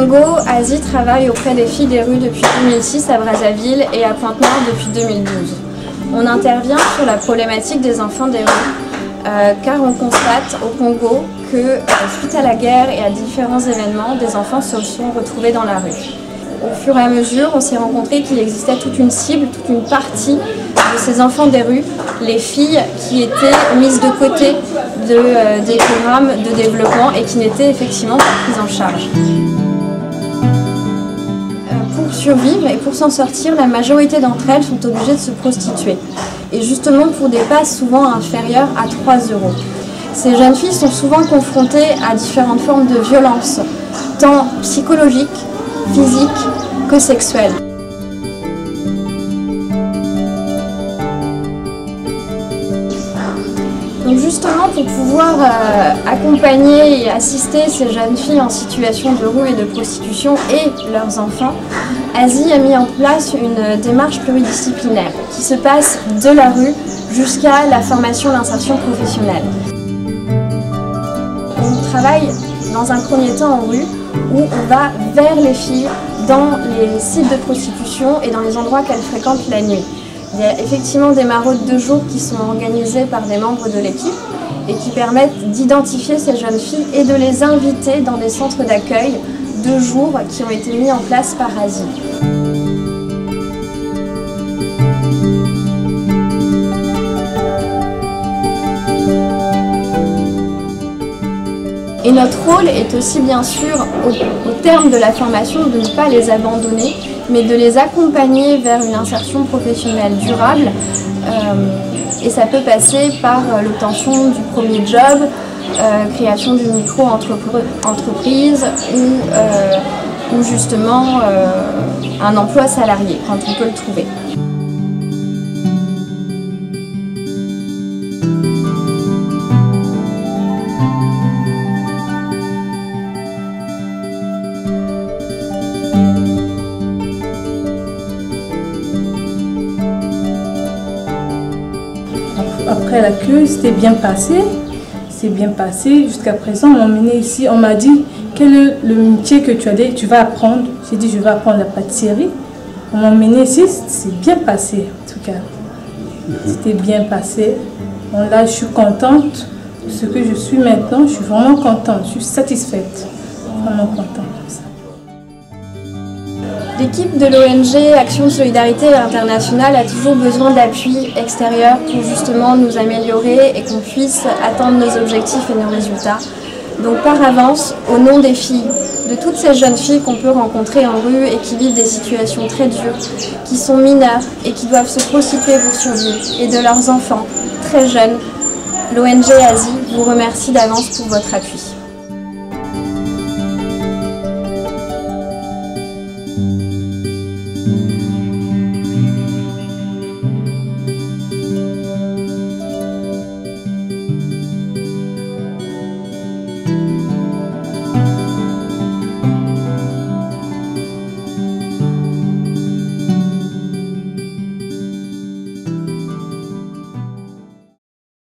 Congo, Asie travaille auprès des filles des rues depuis 2006 à Brazzaville et à Pointe-Noire depuis 2012. On intervient sur la problématique des enfants des rues, car on constate au Congo que suite à la guerre et à différents événements, des enfants se sont retrouvés dans la rue. Au fur et à mesure, on s'est rencontré qu'il existait toute une cible, toute une partie de ces enfants des rues, les filles qui étaient mises de côté des programmes de développement et qui n'étaient effectivement pas prises en charge. Pour survivre et pour s'en sortir, la majorité d'entre elles sont obligées de se prostituer. Et justement pour des passes souvent inférieures à 3 €. Ces jeunes filles sont souvent confrontées à différentes formes de violence, tant psychologiques, physiques que sexuelles. Donc justement, pour pouvoir accompagner et assister ces jeunes filles en situation de rue et de prostitution et leurs enfants, Asie a mis en place une démarche pluridisciplinaire qui se passe de la rue jusqu'à la formation d'insertion professionnelle. On travaille dans un premier temps en rue où on va vers les filles dans les sites de prostitution et dans les endroits qu'elles fréquentent la nuit. Il y a effectivement des maraudes de jour qui sont organisées par des membres de l'équipe et qui permettent d'identifier ces jeunes filles et de les inviter dans des centres d'accueil de jour qui ont été mis en place par Asie. Et notre rôle est aussi bien sûr, au terme de la formation, de ne pas les abandonner, mais de les accompagner vers une insertion professionnelle durable. Et ça peut passer par l'obtention du premier job, création d'une micro-entreprise ou justement un emploi salarié quand on peut le trouver. Après l'accueil, c'était bien passé. C'est bien passé. Jusqu'à présent, on m'a emmené ici. On m'a dit, quel est le métier que tu vas apprendre? J'ai dit, je vais apprendre la pâtisserie. On m'a emmené ici. C'est bien passé, en tout cas. C'était bien passé. Bon, là, je suis contente de ce que je suis maintenant. Je suis vraiment contente. Je suis satisfaite. Vraiment contente. L'équipe de l'ONG Action de Solidarité Internationale a toujours besoin d'appui extérieur pour justement nous améliorer et qu'on puisse atteindre nos objectifs et nos résultats. Donc par avance, au nom des filles, de toutes ces jeunes filles qu'on peut rencontrer en rue et qui vivent des situations très dures, qui sont mineures et qui doivent se prostituer pour survivre, et de leurs enfants très jeunes, l'ONG Asie vous remercie d'avance pour votre appui.